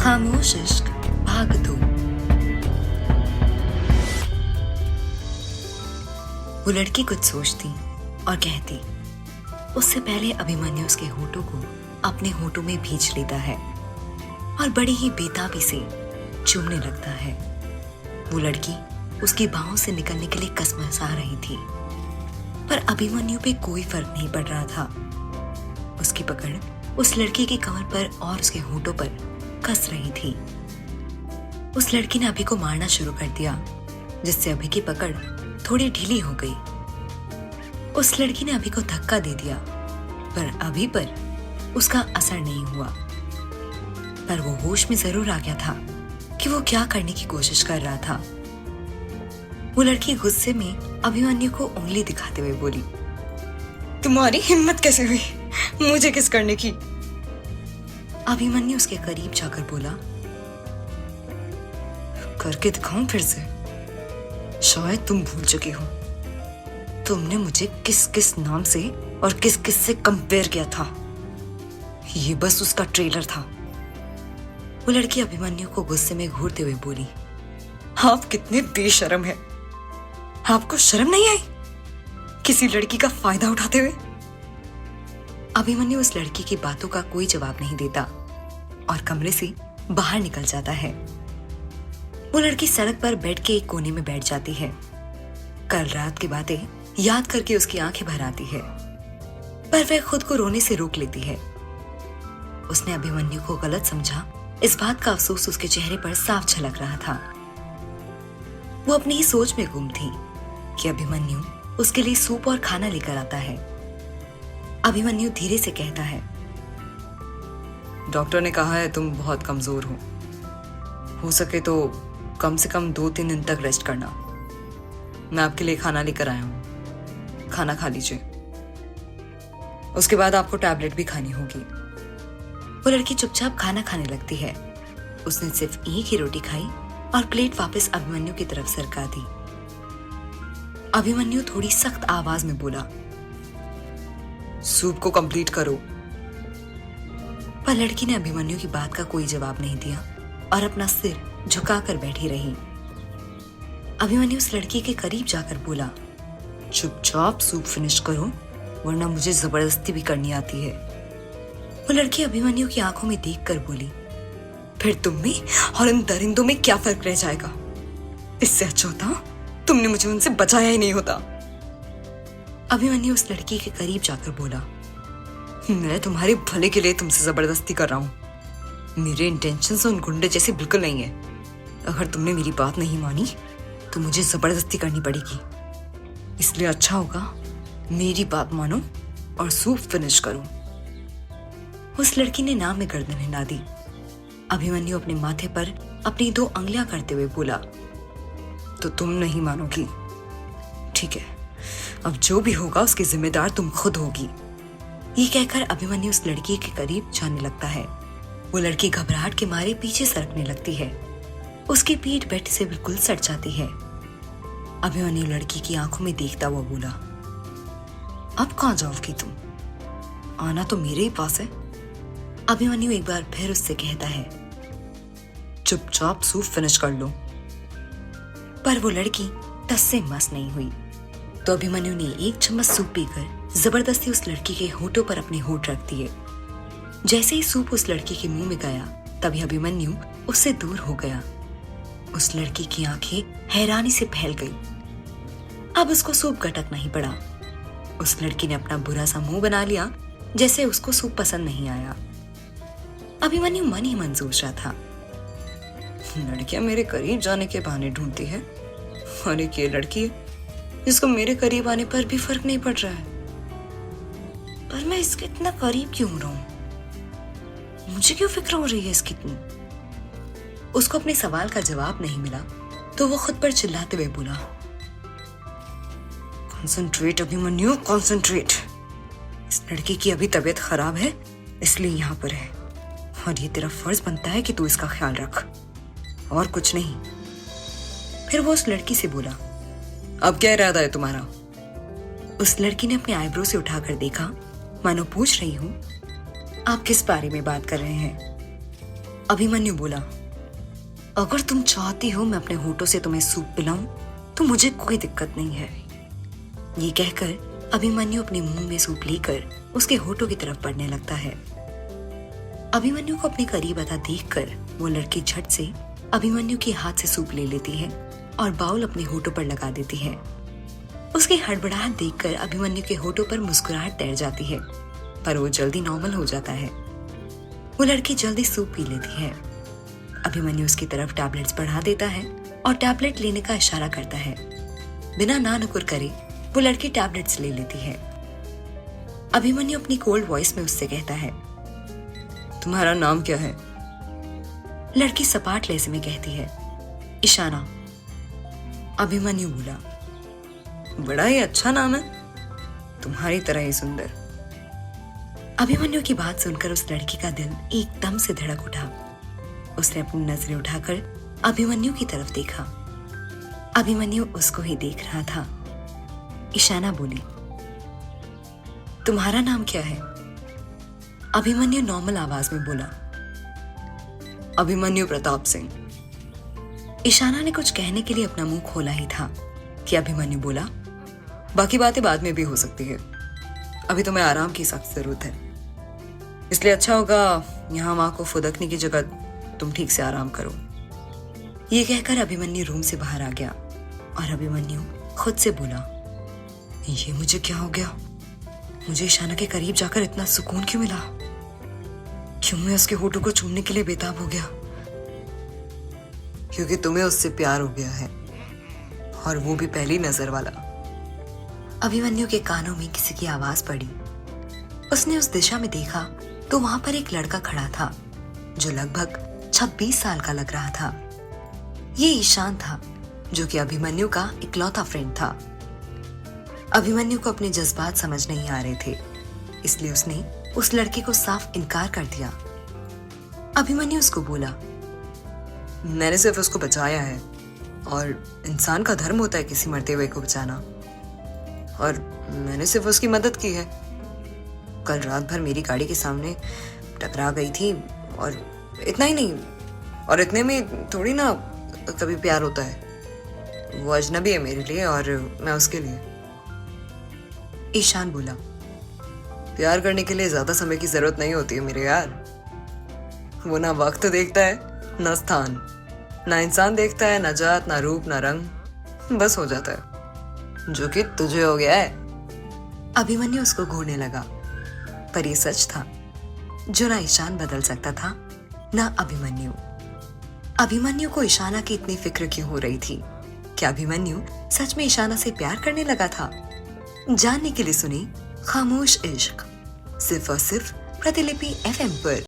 खामोश इश्क भाग 2। वो लड़की कुछ सोचती और कहती, उससे पहले अभिमन्यु उसके होठों को अपने होठों में भींच लेता है और बड़ी ही बेताबी से चूमने लगता है। वो लड़की उसकी बाहों से निकलने के लिए कसमसा रही थी, पर अभिमन्यु पे कोई फर्क नहीं पड़ रहा था। उसकी पकड़ उस लड़की की कमर पर और उसके होठों पर कस रही थी। उस लड़की ने अभी को मारना शुरू कर दिया, जिससे अभी की पकड़ थोड़ी ढीली हो गई। उस लड़की ने अभी को धक्का दे दिया, पर अभी पर उसका असर नहीं हुआ। पर वो होश में जरूर आ गया था कि वो क्या करने की कोशिश कर रहा था। वो लड़की गुस्से में अभिमन्यु को उंगली दिखाते हुए बोली, तुम्हारी हिम्मत कैसे हुई मुझे किस करने की? अभिमन्यु उसके करीब जाकर बोला, करके दिखाऊं फिर से? शायद तुम भूल चुकी हो, तुमने मुझे किस किस नाम से और किस किस से कंपेयर किया था। ये बस उसका ट्रेलर था। वो लड़की अभिमन्यु को गुस्से में घूरते हुए बोली, आप कितने बेशर्म हैं। आपको शर्म नहीं आई किसी लड़की का फायदा उठाते हुए? अभिमन्यु उस लड़की की बातों का कोई जवाब नहीं देता और कमरे से बाहर निकल जाता है। वो लड़की सड़क पर बेड के एक कोने में बैठ जाती है। कल रात की बातें याद करके उसकी आंखें भर आती है, पर वह खुद को रोने से रोक लेती है। उसने अभिमन्यु को गलत समझा, इस बात का अफसोस उसके चेहरे पर साफ झलक रहा था। वो अपनी ही सोच में गुम थी कि अभिमन्यु उसके लिए सूप और खाना लेकर आता है। अभिमन्यु धीरे से कहता है, डॉक्टर ने कहा है तुम बहुत कमजोर हो सके तो कम से कम 2-3 दिन तक रेस्ट करना। मैं आपके लिए खाना लेकर आया हूं, खाना खा लीजिए, उसके बाद आपको टैबलेट भी खानी होगी। वो लड़की चुपचाप खाना खाने लगती है। उसने सिर्फ एक ही रोटी खाई और प्लेट वापस अभिमन्यु की तरफ सरका दी। अभिमन्यु थोड़ी सख्त आवाज में बोला, सूप को कंप्लीट करो। पर लड़की ने अभिमन्यु की बात का कोई जवाब नहीं दिया और अपना सिर झुकाकर बैठी रही। अभिमन्यु उस लड़की के करीब जाकर बोला, चुपचाप सूप फिनिश करो, वरना मुझे जबरदस्ती भी करनी आती है। वो लड़की अभिमन्यु की आंखों में देखकर बोली, फिर तुम में और इन दरिंदों में क्या फर्क रह जाएगा? इससे अच्छा होता तुमने मुझे उनसे बचाया ही नहीं होता। अभिमन्यु उस लड़की के करीब जाकर बोला, मैं तुम्हारे भले के लिए तुमसे जबरदस्ती कर रहा हूं। मेरे इंटेंशंस उन गुंडे जैसे बिल्कुल नहीं है। अगर तुमने मेरी बात नहीं मानी तो मुझे जबरदस्ती करनी पड़ेगी। इसलिए अच्छा होगा मेरी बात मानो और सूप फिनिश करो। उस लड़की ने नाम में गर्दन हिला दी। अभिमन्यु अपने माथे पर अपनी 2 अंगलियां करते हुए बोला, तो तुम नहीं मानोगी? ठीक है, अब जो भी होगा उसकी जिम्मेदार तुम खुद होगी। ये कहकर अभिमन्यु उस लड़की के करीब जाने लगता है। वो लड़की घबराहट के मारे पीछे सरकने लगती है। उसकी पीठ बेड से बिल्कुल सट जाती है। अभिमन्यु लड़की की आंखों में देखता हुआ बोला, अब कहां जाओगी तुम? आना तो मेरे ही पास है। अभिमन्यु एक बार फिर उससे कहता है, चुपचाप सूप फिनिश कर लो। पर वो लड़की टस से मस नहीं हुई। तो अभिमन्यु ने एक चम्मच सूप पीकर जबरदस्ती उस लड़की के होठों पर अपने होठ रख दिए। जैसे ही सूप उस लड़की के मुंह में गया, तभी अभिमन्यु उससे दूर हो गया। उस लड़की की आंखें हैरानी से फैल गई। अब उसको सूप गटक नहीं पड़ा। उस लड़की ने अपना बुरा सा मुंह बना लिया, जैसे उसको सूप पसंद नहीं आया। अभिमन्यु मन ही मन सोच रहा था, लड़कियां मेरे करीब जाने के बहाने ढूंढती है, और एक ये लड़की है जिसको मेरे करीब आने पर भी फर्क नहीं पड़ रहा है। पर मैं इसके इतना करीब क्यों हो रहा हूं? मुझे क्यों फिक्र हो रही है इसकी इतनी? उसको अपने सवाल का जवाब नहीं मिला तो वो खुद पर चिल्लाते हुए बोला, कॉन्सेंट्रेट अभिमन्यु, कॉन्सेंट्रेट। इस लड़की की अभी तबीयत खराब है, इसलिए यहाँ पर है, और ये तेरा फर्ज बनता है कि तू इसका ख्याल रख, और कुछ नहीं। फिर वो उस लड़की से बोला, अब क्या इरादा है तुम्हारा? उस लड़की ने अपने आईब्रो से उठाकर देखा, मानो पूछ रही हूं, आप किस बारे में बात कर रहे हैं? अभिमन्यु बोला, अगर तुम चाहती हो मैं अपने होठों से तुम्हें सूप पिलाऊं तो मुझे कोई दिक्कत नहीं है। ये कहकर अभिमन्यु अपने मुंह में सूप लेकर उसके होठों की तरफ बढ़ने लगता है। अभिमन्यु को अपने करीब आता देखकर वो लड़की झट से अभिमन्यु के हाथ से सूप ले लेती है और बाउल अपने होठों पर लगा देती है। उसकी हड़बड़ाहट देखकर अभिमन्यु के होठों पर मुस्कुराहट तैर जाती है, पर वो जल्दी नॉर्मल हो जाता है। वो लड़की जल्दी सूप पी लेती है। अभिमन्यु उसकी तरफ टैबलेट्स बढ़ा देता है और टैबलेट लेने का इशारा करता है। बिना ना नुकुर करे वो लड़की टैबलेट्स ले लेती है। अभिमन्यु अपनी कोल्ड वॉइस में उससे कहता है, तुम्हारा नाम क्या है? लड़की सपाट लहजे में कहती है, ईशाना। अभिमन्यु बोला, बड़ा ही अच्छा नाम है, तुम्हारी तरह ही सुंदर। अभिमन्यु की बात सुनकर उस लड़की का दिल एकदम से धड़क उठा। उसने अपनी नजरें उठाकर अभिमन्यु की तरफ देखा। अभिमन्यु उसको ही देख रहा था। ईशाना बोली, तुम्हारा नाम क्या है? अभिमन्यु नॉर्मल आवाज में बोला, अभिमन्यु प्रताप सिंह। ईशाना ने कुछ कहने के लिए अपना मुंह खोला ही था कि अभिमन्यु बोला, बाकी बातें बाद में भी हो सकती है, अभी तुम्हें आराम की सख्त जरूरत है, इसलिए अच्छा होगा यहाँ माँ को फुदकने की जगह तुम ठीक से आराम करो। ये कहकर अभिमन्यु रूम से बाहर आ गया और अभिमन्यु खुद से बोला, ये मुझे क्या हो गया? मुझे ईशाना के करीब जाकर इतना सुकून क्यों मिला? क्यों मैं उसके होठों को चूमने के लिए बेताब हो गया? क्योंकि तुम्हें उससे प्यार हो गया है, और वो भी पहली नजर वाला। अभिमन्यु के कानों में किसी की आवाज पड़ी। उसने उस दिशा में देखा तो वहां पर एक लड़का खड़ा था जो लगभग 26 साल का लग रहा था। ये ईशान था जो कि अभिमन्यु का इकलौता फ्रेंड था। अभिमन्यु को अपने जज्बात समझ नहीं आ रहे थे, इसलिए उसने उस लड़के को साफ इनकार कर दिया। अभिमन्यु उसको बोला, मैंने सिर्फ उसको बचाया है, और इंसान का धर्म होता है किसी मरते हुए को बचाना, और मैंने सिर्फ उसकी मदद की है। कल रात भर मेरी गाड़ी के सामने टकरा गई थी, और इतना ही नहीं, और इतने में थोड़ी ना कभी प्यार होता है। वो अजनबी है मेरे लिए और मैं उसके लिए। ईशान बोला, प्यार करने के लिए ज्यादा समय की जरूरत नहीं होती है मेरे यार। वो ना वक्त देखता है, ना स्थान, ना इंसान देखता है, ना जात, ना रूप, ना रंग, बस हो जाता है, जो कि तुझे हो गया है। अभिमन्यु उसको घूरने लगा, पर ये सच था, जो ना ईशान बदल सकता था ना अभिमन्यु। अभिमन्यु को ईशाना की इतनी फिक्र क्यों हो रही थी? क्या अभिमन्यु सच में ईशाना से प्यार करने लगा था? जानने के लिए सुनी खामोश इश्क, सिर्फ और सिर्फ प्रतिलिपि FM पर।